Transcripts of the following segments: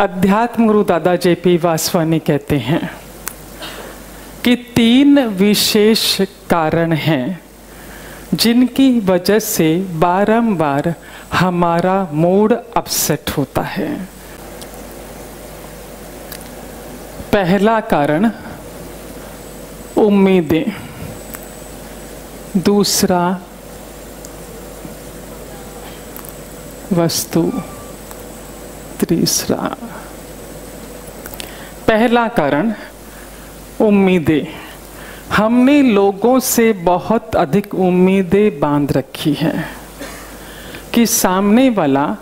अध्यात्म गुरु दादा जेपी वासवानी कहते हैं कि 3 विशेष कारण हैं जिनकी वजह से बारंबार हमारा मूड अपसेट होता है। पहला कारण उम्मीदें, दूसरा वस्तु, तीसरा। पहला कारण उम्मीदें। हमने लोगों से बहुत अधिक उम्मीदें बांध रखी हैं कि सामने वाला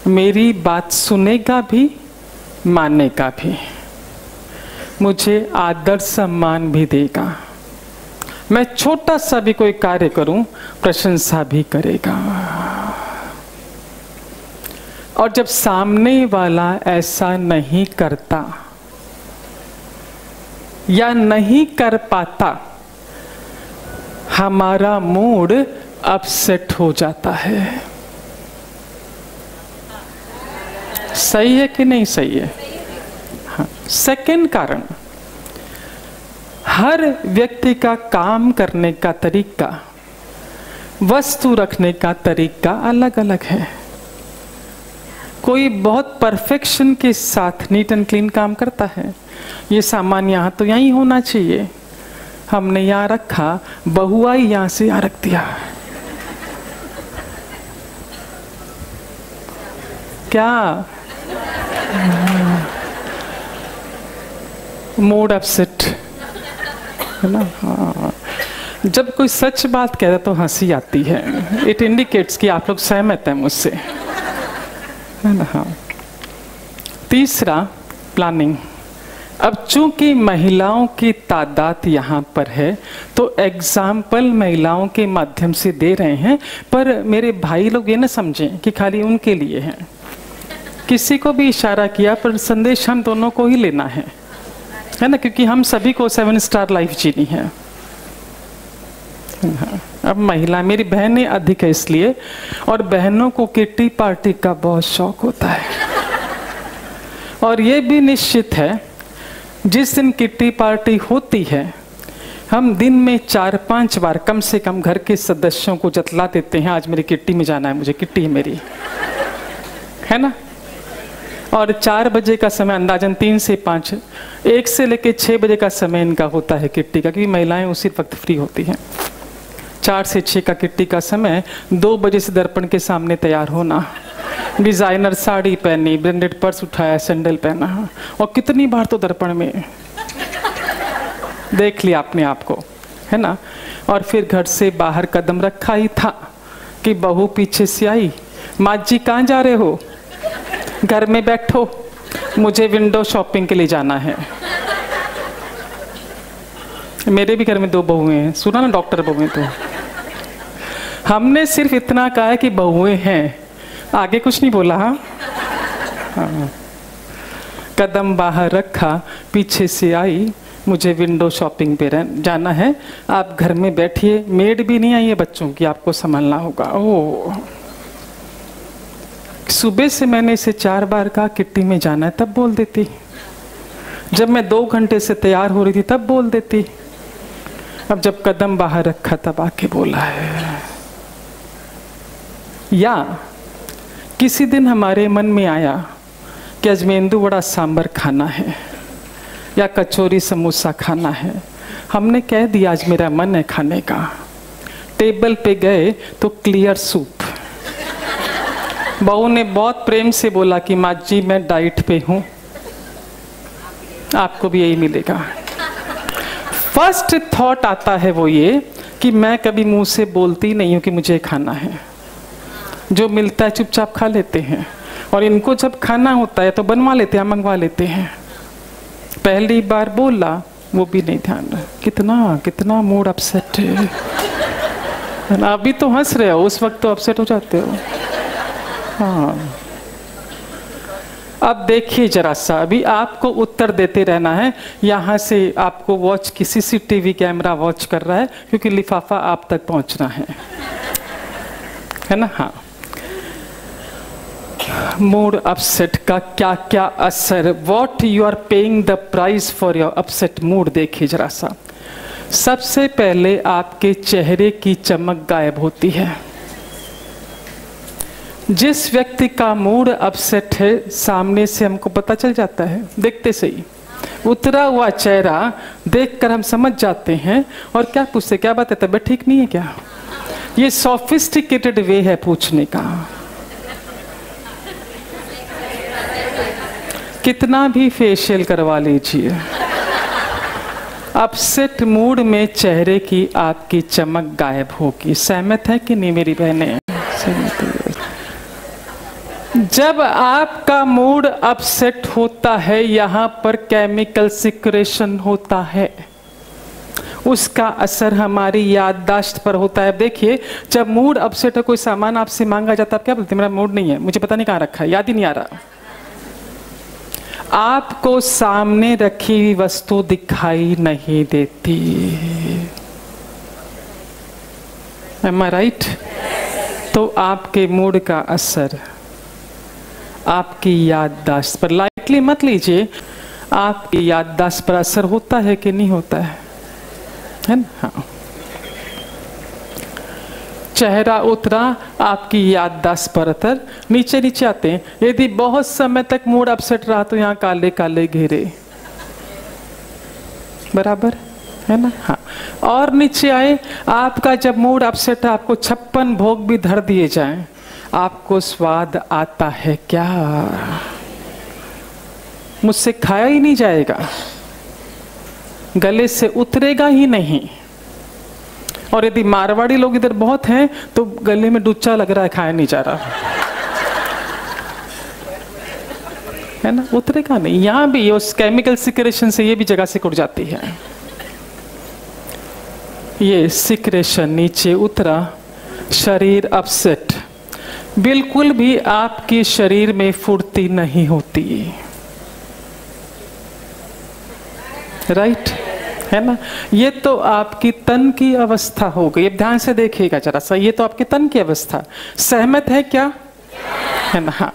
मेरी बात सुनेगा भी, मानेगा भी, मुझे आदर सम्मान भी देगा, मैं छोटा सा भी कोई कार्य करूं प्रशंसा भी करेगा। और जब सामने वाला ऐसा नहीं करता या नहीं कर पाता, हमारा मूड अपसेट हो जाता है। सही है कि नहीं सही है? हाँ। सेकंड कारण, हर व्यक्ति का काम करने का तरीका, वस्तु रखने का तरीका अलग अलग है। कोई बहुत परफेक्शन के साथ नीट एंड क्लीन काम करता है, ये सामान यहाँ तो यहीं होना चाहिए, हमने यहाँ रखा, बहू आई यहाँ से यहाँ रख दिया। क्या मूड अपसेट है ना? हाँ। जब कोई सच बात कहता है तो हंसी आती है। इट इंडिकेट्स कि आप लोग सहमत हैं मुझसे, है ना? हाँ। तीसरा, प्लानिंग। अब चूंकि महिलाओं की तादाद यहाँ पर है तो एग्जाम्पल महिलाओं के माध्यम से दे रहे हैं, पर मेरे भाई लोग ये ना समझें कि खाली उनके लिए है। किसी को भी इशारा किया पर संदेश हम दोनों को ही लेना है ना? क्योंकि हम सभी को 7 स्टार लाइफ जीनी है। अब महिला, मेरी बहनें अधिक है इसलिए, और बहनों को किट्टी पार्टी का बहुत शौक होता है। और ये भी निश्चित है जिस दिन किट्टी पार्टी होती है, हम दिन में 4-5 बार कम से कम घर के सदस्यों को जतला देते हैं, आज मेरी किट्टी में जाना है, मुझे किट्टी है मेरी, है ना? और 4 बजे का समय अंदाजन 3 से 5, 1 से लेकर 6 बजे का समय इनका होता है किट्टी का, क्योंकि महिलाएं उसी वक्त फ्री होती हैं। 4 से 6 का किट्टी का समय, 2 बजे से दर्पण के सामने तैयार होना, डिजाइनर साड़ी पहनी, ब्रांडेड पर्स उठाया, सैंडल पहना, और कितनी बार तो दर्पण में देख लिया अपने आप को, है ना? और फिर घर से बाहर कदम रखा ही था कि बहू पीछे से आई, माँ जी कहाँ जा रहे हो? घर में बैठो, मुझे विंडो शॉपिंग के लिए जाना है। मेरे भी घर में 2 बहुएं हैं, सुना ना, डॉक्टर बहुएं। तो हमने सिर्फ इतना कहा है कि बहुएं हैं, आगे कुछ नहीं बोला। हाँ। कदम बाहर रखा, पीछे से आई, मुझे विंडो शॉपिंग पे जाना है, आप घर में बैठिए, मेड भी नहीं आई है बच्चों की, आपको संभालना होगा। ओह, सुबह से मैंने इसे 4 बार कहा किट्टी में जाना है, तब बोल देती। जब मैं 2 घंटे से तैयार हो रही थी तब बोल देती। अब जब कदम बाहर रखा तब आके बोला है। या किसी दिन हमारे मन में आया कि आज मेंदू वड़ा सांभर खाना है या कचौरी समोसा खाना है, हमने कह दिया आज मेरा मन है खाने का। टेबल पे गए तो क्लियर सूप। बहू ने बहुत प्रेम से बोला कि माँ जी मैं डाइट पे हूँ, आपको भी यही मिलेगा। फर्स्ट थॉट आता है वो ये कि मैं कभी मुंह से बोलती नहीं हूँ कि मुझे खाना है, जो मिलता है चुपचाप खा लेते हैं, और इनको जब खाना होता है तो बनवा लेते हैं, मंगवा लेते हैं। पहली बार बोला वो भी नहीं ध्यान रहा, कितना मूड अपसेट है। अभी तो हंस रहे हो, उस वक्त तो अपसेट हो जाते हो। हाँ, अब देखिए जरा सा, अभी आपको उत्तर देते रहना है। यहाँ से आपको वॉच की CCTV कैमरा वॉच कर रहा है, क्योंकि लिफाफा आप तक पहुँचना है ना? हाँ, मूड अपसेट का क्या क्या असर, what you are paying the price for your upset mood. देखिए जरा सा, सबसे पहले आपके चेहरे की चमक गायब होती है। जिस व्यक्ति का मूड अपसेट है सामने से हमको पता चल जाता है, देखते से ही उतरा हुआ चेहरा देखकर हम समझ जाते हैं। और क्या पूछते, क्या बात है, तबीयत ठीक नहीं है क्या? ये सोफिस्टिकेटेड वे है पूछने का। कितना भी फेशियल करवा लीजिए, अपसेट मूड में चेहरे की आपकी चमक गायब होगी। सहमत है कि नहीं मेरी बहनें? सहमत है। जब आपका मूड अपसेट होता है, यहां पर केमिकल सिक्रेशन होता है, उसका असर हमारी याददाश्त पर होता है। देखिए, जब मूड अपसेट है, कोई सामान आपसे मांगा जाता है, आप क्या बोलते हैं? मेरा मूड नहीं है, मुझे पता नहीं कहाँ रखा है, याद ही नहीं आ रहा। आपको सामने रखी हुई वस्तु दिखाई नहीं देती। Am I right? तो आपके मूड का असर आपकी याददाश्त पर, लाइटली मत लीजिए, आपकी याददाश्त पर असर होता है कि नहीं होता है ना? हाँ। चेहरा उतरा, आपकी याददाश्त पर असर, नीचे नीचे आते हैं। यदि बहुत समय तक मूड अपसेट रहा तो यहाँ काले काले घेरे, बराबर है ना? हाँ। और नीचे आए, आपका जब मूड अपसेट है, आपको 56 भोग भी धर दिए जाएं, आपको स्वाद आता है क्या? मुझसे खाया ही नहीं जाएगा, गले से उतरेगा ही नहीं। और यदि मारवाड़ी लोग इधर बहुत हैं तो गले में डुच्चा लग रहा है, खाया नहीं जा रहा है ना, उतरेगा नहीं। यहां भी उस केमिकल सिक्रेशन से ये भी जगह से उड़ जाती है। ये सिक्रेशन नीचे उतरा, शरीर अपसेट, बिल्कुल भी आपके शरीर में फुर्ती नहीं होती, राइट है ना? ये तो आपकी तन की अवस्था हो गई। अब ध्यान से देखिएगा जरा सा, ये तो आपके तन की अवस्था। सहमत है क्या? है ना? हाँ।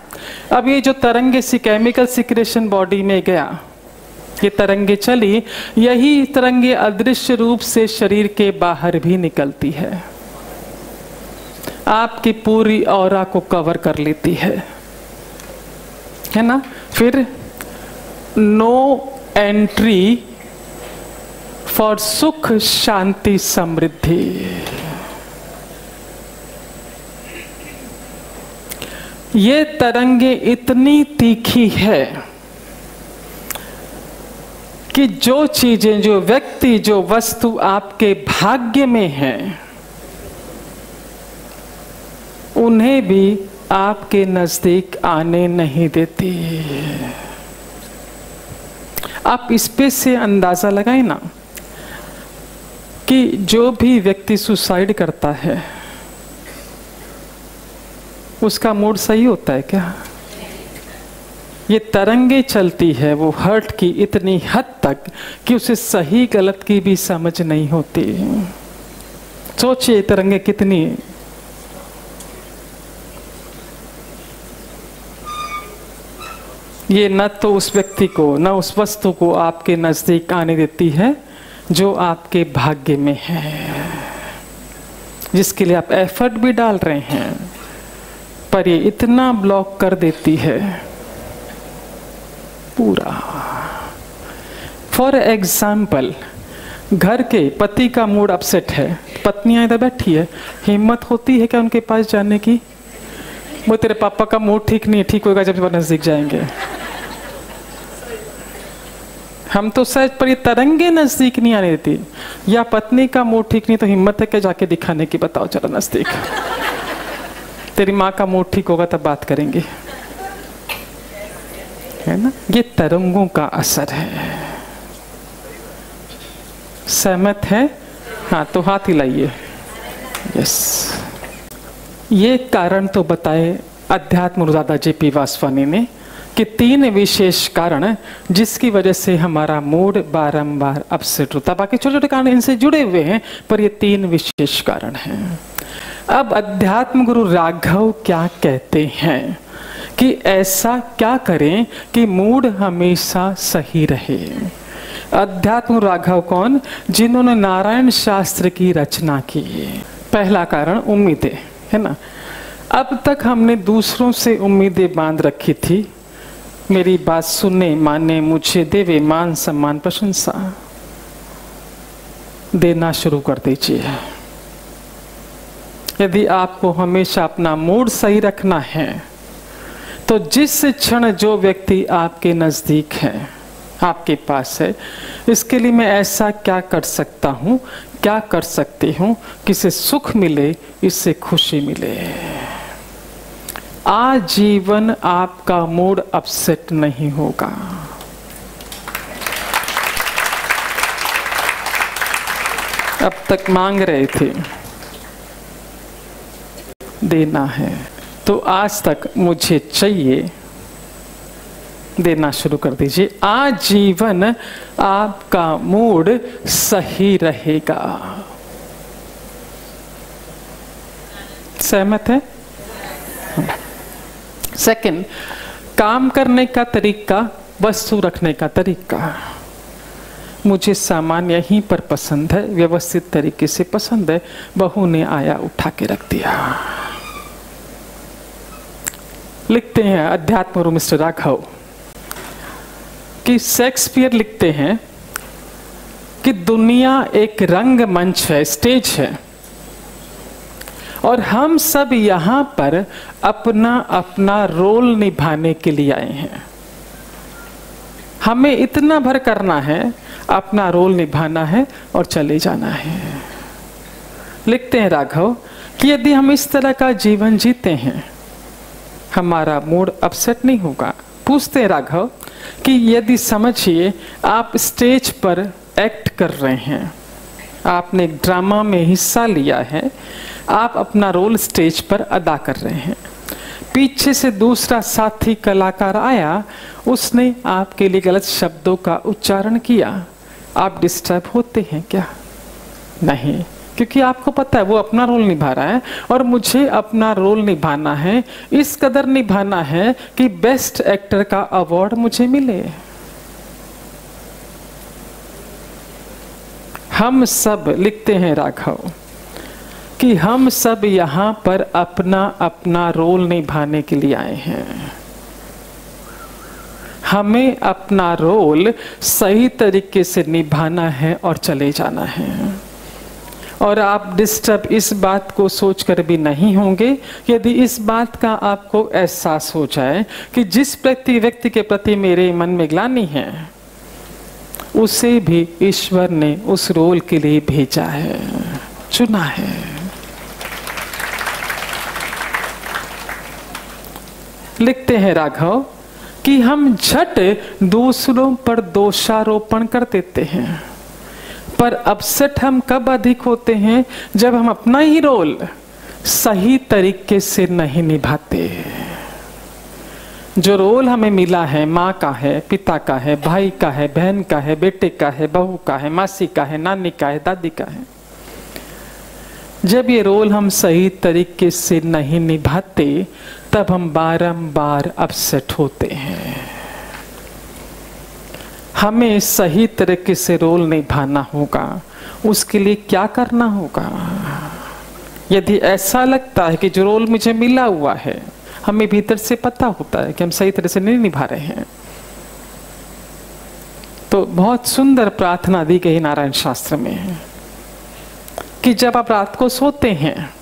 अब ये जो तरंगे सी केमिकल सिक्रेशन बॉडी में गया, ये तरंगे चली, यही तरंगे अदृश्य रूप से शरीर के बाहर भी निकलती है, आपकी पूरी ऑरा को कवर कर लेती है ना? फिर नो एंट्री फॉर सुख शांति समृद्धि। ये तरंगे इतनी तीखी है कि जो चीजें, जो व्यक्ति, जो वस्तु आपके भाग्य में है, उन्हें भी आपके नजदीक आने नहीं देती। आप इस पे से अंदाजा लगाए ना कि जो भी व्यक्ति सुसाइड करता है उसका मूड सही होता है क्या? ये तरंगे चलती है वो हर्ट की इतनी हद तक कि उसे सही गलत की भी समझ नहीं होती। सोचिए तरंगे कितनी, ये न तो उस व्यक्ति को न उस वस्तु को आपके नजदीक आने देती है जो आपके भाग्य में है, जिसके लिए आप एफर्ट भी डाल रहे हैं, पर ये इतना ब्लॉक कर देती है पूरा। फॉर एग्जाम्पल, घर के पति का मूड अपसेट है, पत्नियां इधर बैठी है, हिम्मत होती है क्या उनके पास जाने की? वो तेरे पापा का मूड ठीक नहीं है, ठीक होगा जब नजदीक जाएंगे। हम तो सच, पर ये तरंगे नजदीक नहीं आने देती। या पत्नी का मूड ठीक नहीं तो हिम्मत है क्या जाके दिखाने की? बताओ चलो नजदीक। तेरी माँ का मूड ठीक होगा तब बात करेंगे, है ना? ये तरंगों का असर है। सहमत है? हाँ तो हाथ हिलाइए। यस। ये कारण तो बताए अध्यात्म दादा JP वासवानी ने कि 3 विशेष कारण जिसकी वजह से हमारा मूड बारंबार अपसेट होता है। बाकी छोटे छोटे कारण इनसे जुड़े हुए हैं, पर ये 3 विशेष कारण हैं। अब अध्यात्म गुरु राघव क्या कहते हैं कि ऐसा क्या करें कि मूड हमेशा सही रहे। अध्यात्म राघव कौन? जिन्होंने नारायण शास्त्र की रचना की। पहला कारण उम्मीदें, है ना। अब तक हमने दूसरों से उम्मीदें बांध रखी थी, मेरी बात सुने, माने, मुझे देवे, मान सम्मान प्रशंसा। देना शुरू कर दीजिए। यदि आपको हमेशा अपना मूड सही रखना है तो जिस क्षण जो व्यक्ति आपके नजदीक है, आपके पास है, इसके लिए मैं ऐसा क्या कर सकता हूं, क्या कर सकती हूं कि इसे सुख मिले, इससे खुशी मिले। आजीवन आपका मूड अपसेट नहीं होगा। अब तक मांग रहे थे, देना है, तो आज तक मुझे चाहिए, देना शुरू कर दीजिए। आजीवन आपका मूड सही रहेगा। सहमत है? सेकंड, काम करने का तरीका, वस्तु रखने का तरीका। मुझे सामान यहीं पर पसंद है, व्यवस्थित तरीके से पसंद है, बहू ने आया उठा के रख दिया। लिखते हैं अध्यात्म गुरु मिस्टर राघव कि शेक्सपियर लिखते हैं कि दुनिया एक रंगमंच है, स्टेज है, और हम सब यहां पर अपना अपना रोल निभाने के लिए आए हैं। हमें इतना भर करना है, अपना रोल निभाना है और चले जाना है। लिखते हैं राघव कि यदि हम इस तरह का जीवन जीते हैं, हमारा मूड अपसेट नहीं होगा। पूछते हैं राघव कि यदि समझिए आप स्टेज पर एक्ट कर रहे हैं, आपने एक ड्रामा में हिस्सा लिया है, आप अपना रोल स्टेज पर अदा कर रहे हैं, पीछे से दूसरा साथी कलाकार आया, उसने आपके लिए गलत शब्दों का उच्चारण किया, आप डिस्टर्ब होते हैं क्या? नहीं, क्योंकि आपको पता है वो अपना रोल निभा रहा है और मुझे अपना रोल निभाना है, इस कदर निभाना है कि बेस्ट एक्टर का अवार्ड मुझे मिले। हम सब, लिखते हैं राघव, कि हम सब यहां पर अपना अपना रोल निभाने के लिए आए हैं। हमें अपना रोल सही तरीके से निभाना है और चले जाना है। और आप डिस्टर्ब इस बात को सोचकर भी नहीं होंगे यदि इस बात का आपको एहसास हो जाए कि जिस व्यक्ति के प्रति मेरे मन में ग्लानि है, उसे भी ईश्वर ने उस रोल के लिए भेजा है, चुना है। लिखते हैं राघव कि हम झट दूसरों पर दोषारोपण कर देते हैं, पर अपसेट हम कब अधिक होते हैं? जब हम अपना ही रोल सही तरीके से नहीं निभाते। जो रोल हमें मिला है, माँ का है, पिता का है, भाई का है, बहन का है, बेटे का है, बहू का है, मासी का है, नानी का है, दादी का है, जब ये रोल हम सही तरीके से नहीं निभाते तब हम बारंबार अपसेट होते हैं। हमें सही तरीके से रोल निभाना होगा। उसके लिए क्या करना होगा? यदि ऐसा लगता है कि जो रोल मुझे मिला हुआ है, हमें भीतर से पता होता है कि हम सही तरह से नहीं निभा रहे हैं, तो बहुत सुंदर प्रार्थना दी गई नारायण शास्त्र में कि जब आप रात को सोते हैं,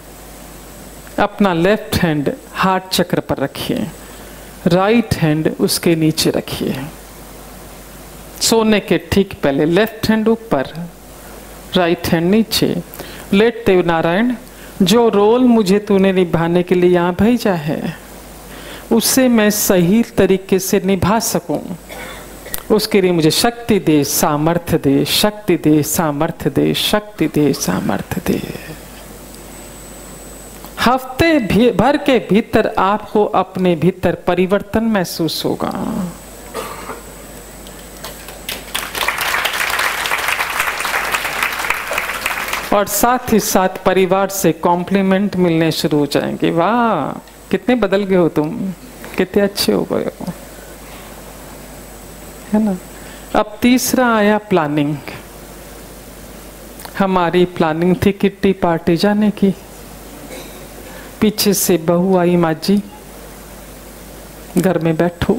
अपना लेफ्ट हैंड हार्ट चक्र पर रखिए, राइट हैंड उसके नीचे रखिए। सोने के ठीक पहले लेफ्ट हैंड ऊपर, राइट हैंड नीचे। लेटते हुए नारायण, जो रोल मुझे तूने निभाने के लिए यहाँ भेजा है, उसे मैं सही तरीके से निभा सकूं, उसके लिए मुझे शक्ति दे, सामर्थ्य दे, शक्ति दे, सामर्थ्य दे, शक्ति दे, सामर्थ्य दे। हफ्ते भर के भीतर आपको अपने भीतर परिवर्तन महसूस होगा। और साथ ही साथ परिवार से कॉम्प्लीमेंट मिलने शुरू हो जाएंगे। वाह, कितने बदल गए हो तुम। कितने अच्छे हो गए हो, है ना। अब तीसरा आया प्लानिंग। हमारी प्लानिंग थी किट्टी पार्टी जाने की। पीछे से बहू आई, माँ जी घर में बैठो,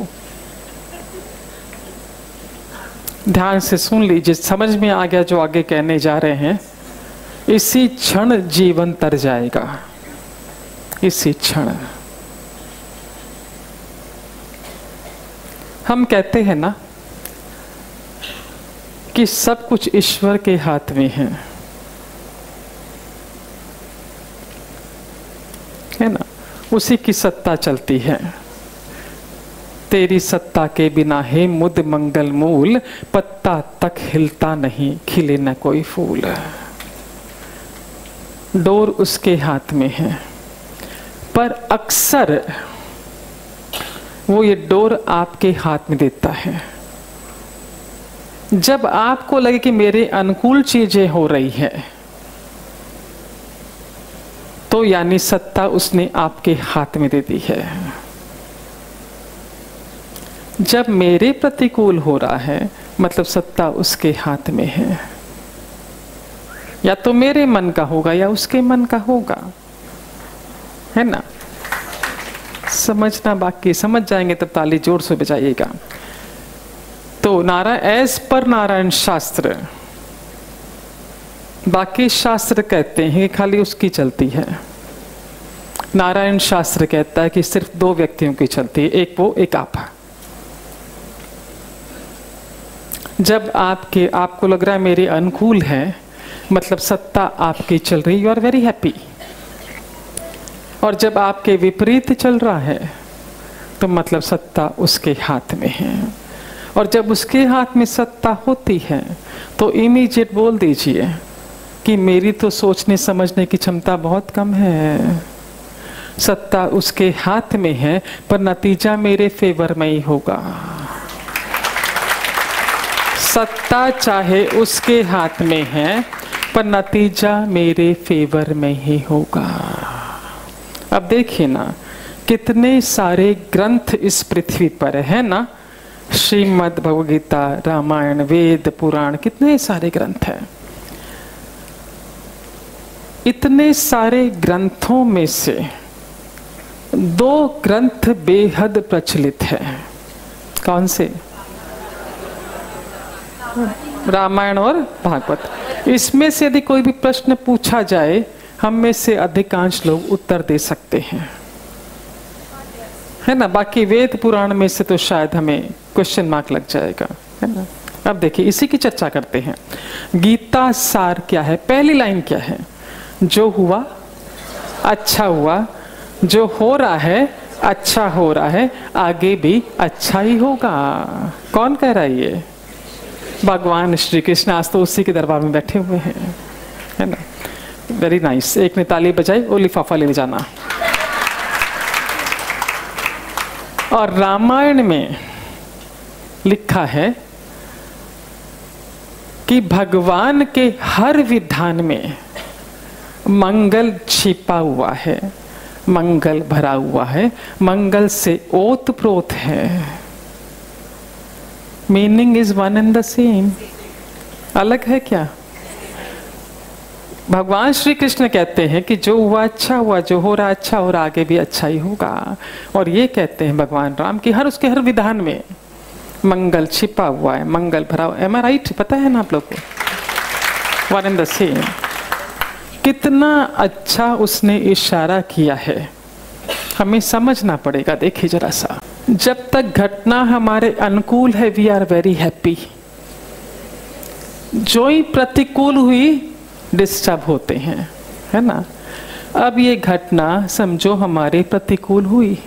ध्यान से सुन लीजिए, समझ में आ गया जो आगे कहने जा रहे हैं। इसी क्षण जीवन तर जाएगा, इसी क्षण। हम कहते हैं ना कि सब कुछ ईश्वर के हाथ में है ना, उसी की सत्ता चलती है। तेरी सत्ता के बिना है मुद मंगल मूल, पत्ता तक हिलता नहीं, खिले न कोई फूल। डोर उसके हाथ में है, पर अक्सर वो ये डोर आपके हाथ में देता है जब आपको लगे कि मेरे अनुकूल चीजें हो रही है, तो यानी सत्ता उसने आपके हाथ में दे दी है। जब मेरे प्रतिकूल हो रहा है, मतलब सत्ता उसके हाथ में है। या तो मेरे मन का होगा या उसके मन का होगा, है ना। समझना बाकी, समझ जाएंगे तब ताली जोर से बजाइएगा। तो एज पर नारायण शास्त्र, बाकी शास्त्र कहते हैं कि खाली उसकी चलती है। नारायण शास्त्र कहता है कि सिर्फ दो व्यक्तियों की चलती है, एक वो एक आप। जब आपको लग रहा है मेरे अनुकूल है, मतलब सत्ता आपकी चल रही, यू आर वेरी हैप्पी। और जब आपके विपरीत चल रहा है, तो मतलब सत्ता उसके हाथ में है। और जब उसके हाथ में सत्ता होती है, तो इमीडिएट बोल दीजिए कि मेरी तो सोचने समझने की क्षमता बहुत कम है। सत्ता उसके हाथ में है, पर नतीजा मेरे फेवर में ही होगा। सत्ता चाहे उसके हाथ में है, पर नतीजा मेरे फेवर में ही होगा। अब देखिए ना, कितने सारे ग्रंथ इस पृथ्वी पर है ना। श्रीमद् भगवद गीता, रामायण, वेद, पुराण, कितने सारे ग्रंथ हैं। इतने सारे ग्रंथों में से दो ग्रंथ बेहद प्रचलित हैं। कौन से? रामायण और भागवत। इसमें से यदि कोई भी प्रश्न पूछा जाए, हम में से अधिकांश लोग उत्तर दे सकते हैं, है ना। बाकी वेद पुराण में से तो शायद हमें क्वेश्चन मार्क लग जाएगा, है ना। अब देखिए, इसी की चर्चा करते हैं। गीता सार क्या है? पहली लाइन क्या है? जो हुआ अच्छा हुआ, जो हो रहा है अच्छा हो रहा है, आगे भी अच्छा ही होगा। कौन कह रहा है ये? भगवान श्री कृष्ण। आज तो उसी के दरबार में बैठे हुए हैं, है ना। Very nice. एक ने ताली बजाई, वो लिफाफा ले जाना। और रामायण में लिखा है कि भगवान के हर विधान में मंगल छिपा हुआ है, मंगल भरा हुआ है, मंगल से ओतप्रोत है। Meaning is one and the same. अलग है क्या? भगवान श्री कृष्ण कहते हैं कि जो हुआ अच्छा हुआ, जो हो रहा अच्छा हो रहा, आगे भी अच्छा ही होगा। और ये कहते हैं भगवान राम कि उसके हर विधान में मंगल छिपा हुआ है, मंगल भरा हुआ है। एम आई राइट? पता है ना आप लोग को? One and the same. कितना अच्छा उसने इशारा किया है, हमें समझना पड़ेगा। देखिए जरा सा, जब तक घटना हमारे अनुकूल है, वी आर वेरी हैप्पी। जो ही प्रतिकूल हुई, डिस्टर्ब होते हैं, है ना। अब ये घटना समझो हमारे प्रतिकूल हुई,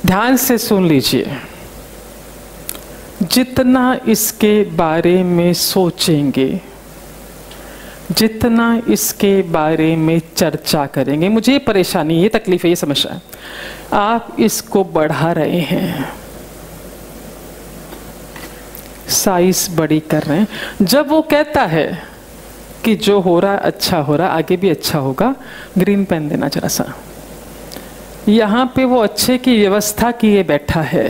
ध्यान से सुन लीजिए। जितना इसके बारे में सोचेंगे, जितना इसके बारे में चर्चा करेंगे, मुझे ये परेशानी, ये तकलीफ है, ये समस्या है, आप इसको बढ़ा रहे हैं, साइज बड़ी कर रहे हैं। जब वो कहता है कि जो हो रहा है अच्छा हो रहा है, आगे भी अच्छा होगा, ग्रीन पेन देना जरा सा। यहाँ पे वो अच्छे की व्यवस्था किए बैठा है,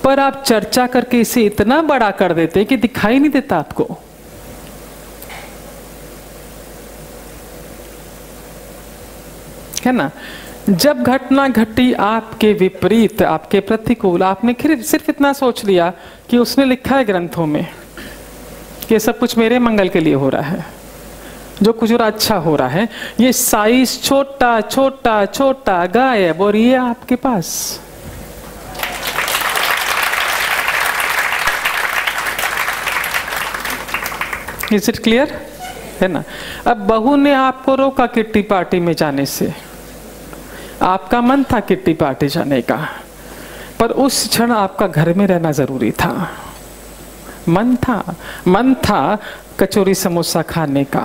पर आप चर्चा करके इसे इतना बड़ा कर देते कि दिखाई नहीं देता आपको। है ना? जब घटना घटी आपके विपरीत, आपके प्रतिकूल, आपने सिर्फ इतना सोच लिया कि उसने लिखा है ग्रंथों में कि सब कुछ मेरे मंगल के लिए हो रहा है, जो कुछ और अच्छा हो रहा है, ये साइज छोटा छोटा छोटा गायब, और ये आपके पास। Is it clear? है ना? अब बहू ने आपको रोका किट्टी पार्टी में जाने से, आपका मन था किट्टी पार्टी जाने का, पर उस क्षण आपका घर में रहना जरूरी था। मन था कचौरी समोसा खाने का,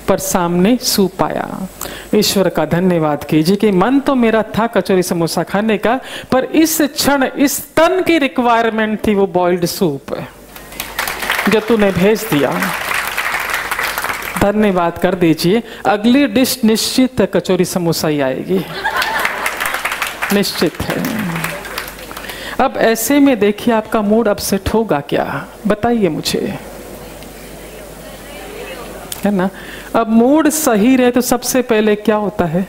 पर सामने सूप आया। ईश्वर का धन्यवाद कीजिए कि मन तो मेरा था कचौरी समोसा खाने का, पर इस क्षण इस तन की रिक्वायरमेंट थी वो बॉइल्ड सूप जो तूने भेज दिया। धन्यवाद कर दीजिए, अगली डिश निश्चित कचौरी समोसा ही आएगी, निश्चित है। अब ऐसे में देखिए आपका मूड अपसेट होगा क्या, बताइए मुझे, है ना? अब मूड सही रहे तो सबसे पहले क्या होता है?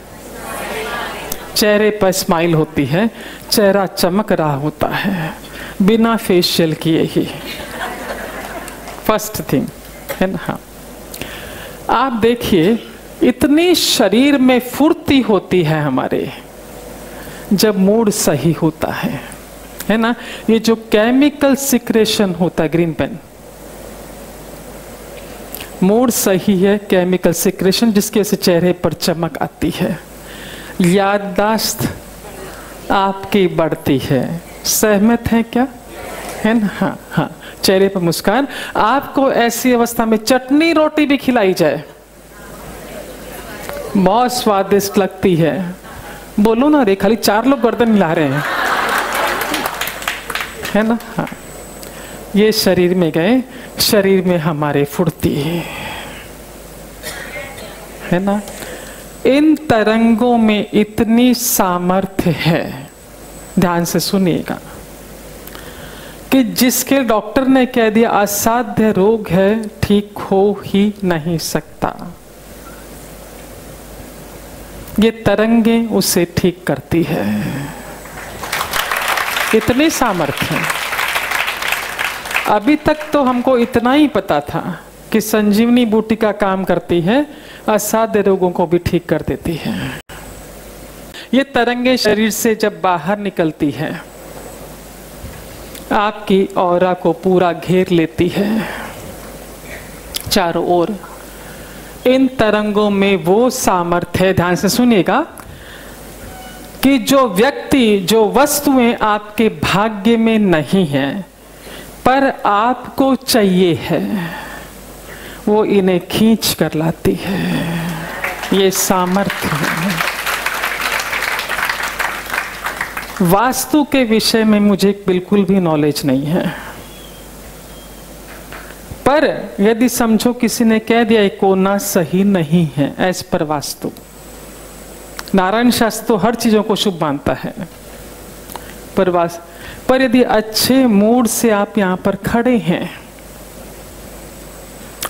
चेहरे पर स्माइल होती है, चेहरा चमक रहा होता है बिना फेशियल किए ही, फर्स्ट थिंग, है ना? हाँ, आप देखिए इतनी शरीर में फुर्ती होती है हमारे जब मूड सही होता है ना? ये जो केमिकल सिक्रेशन होता है, ग्रीन पेन, मूड सही है, केमिकल सिक्रेशन जिसके से चेहरे पर चमक आती है, याददाश्त आपकी बढ़ती है। सहमत है क्या? है ना? हाँ हाँ, चेहरे पर मुस्कान। आपको ऐसी अवस्था में चटनी रोटी भी खिलाई जाए, बहुत स्वादिष्ट लगती है। बोलो ना रे, खाली 4 लोग गर्दन हिला रहे हैं, है ना? हाँ, ये शरीर में गए, शरीर में हमारे फुर्ती है ना? इन तरंगों में इतनी सामर्थ्य है, ध्यान से सुनिएगा, कि जिसके डॉक्टर ने कह दिया असाध्य रोग है, ठीक हो ही नहीं सकता, ये तरंगे उसे ठीक करती है। इतनी सामर्थ्य है। अभी तक तो हमको इतना ही पता था कि संजीवनी बूटी का काम करती है, असाध्य रोगों को भी ठीक कर देती है। ये तरंगे शरीर से जब बाहर निकलती है, आपकी ऑरा को पूरा घेर लेती है चारों ओर। इन तरंगों में वो सामर्थ्य है, ध्यान से सुनिएगा, कि जो व्यक्ति, जो वस्तुएं आपके भाग्य में नहीं है पर आपको चाहिए है, वो इन्हें खींच कर लाती है। ये सामर्थ्य है। वास्तु के विषय में मुझे बिल्कुल भी नॉलेज नहीं है, पर यदि समझो किसी ने कह दिया ये कोना सही नहीं है एज पर वास्तु, नारायण शास्त्र तो हर चीजों को शुभ मानता है, पर यदि अच्छे मूड से आप यहाँ पर खड़े हैं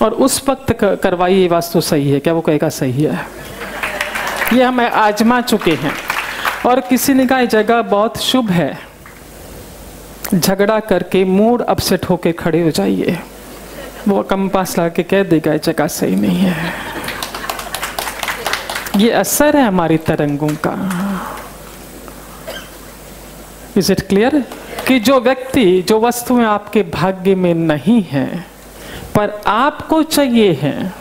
और उस वक्त करवाइए वास्तु सही है क्या, वो कहेगा सही है। ये हम आजमा चुके हैं। और किसी ने कहा जगह बहुत शुभ है, झगड़ा करके मूड अपसेट होके खड़े हो जाइए, वो कंपास ला के कह देगा ये जगह सही नहीं है। ये असर है हमारी तरंगों का। Is it clear? कि जो व्यक्ति, जो वस्तुएं आपके भाग्य में नहीं है पर आपको चाहिए है,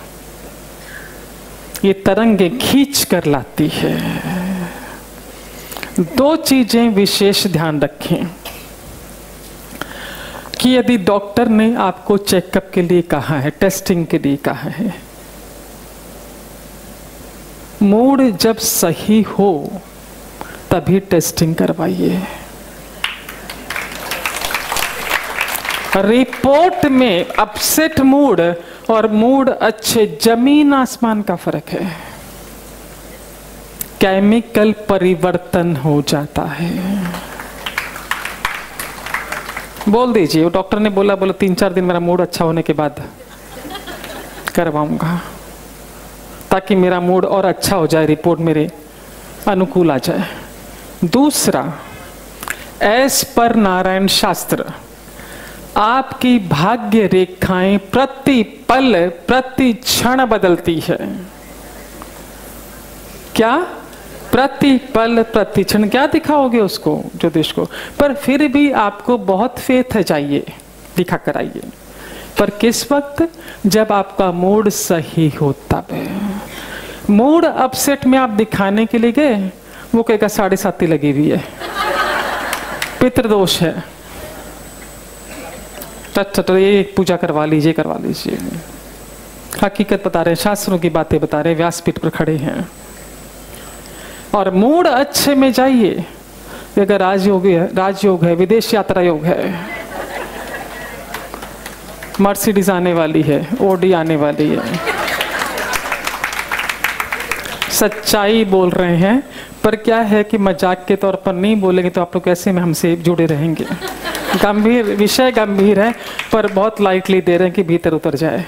ये तरंगे खींच कर लाती है। 2 चीजें विशेष ध्यान रखें कि यदि डॉक्टर ने आपको चेकअप के लिए कहा है, टेस्टिंग के लिए कहा है, मूड जब सही हो तभी टेस्टिंग करवाइए। रिपोर्ट में अपसेट मूड और मूड अच्छे, जमीन आसमान का फर्क है। केमिकल परिवर्तन हो जाता है। बोल दीजिए, वो डॉक्टर ने बोला 3-4 दिन मेरा मूड अच्छा होने के बाद करवाऊंगा, ताकि मेरा मूड और अच्छा हो जाए, रिपोर्ट मेरे अनुकूल आ जाए। दूसरा, एस पर नारायण शास्त्र, आपकी भाग्य रेखाएं प्रति पल प्रति क्षण बदलती है। क्या? प्रति पल प्रति क्षण। क्या दिखाओगे उसको, ज्योतिष को? पर फिर भी आपको बहुत फेथ है, जाइए दिखा कर आइए। पर किस वक्त? जब आपका मूड सही हो तब। मूड अपसेट में आप दिखाने के लिए गए, वो कहेगा 7.5 लगी हुई है, पितृदोष है, ये पूजा करवा लीजिए करवा लीजिए। हकीकत बता रहे, शास्त्रों की बातें बता रहे, व्यासपीठ पर खड़े हैं। और मूड अच्छे में जाइए। अगर राजयोग है, विदेश यात्रा योग है, मर्सिडीज आने वाली है, ओडी आने वाली है, सच्चाई बोल रहे हैं। पर क्या है कि मजाक के तौर पर नहीं बोलेंगे तो आप लोग कैसे में हमसे जुड़े रहेंगे। गंभीर विषय, गंभीर है, पर बहुत लाइटली दे रहे हैं कि भीतर उतर जाए।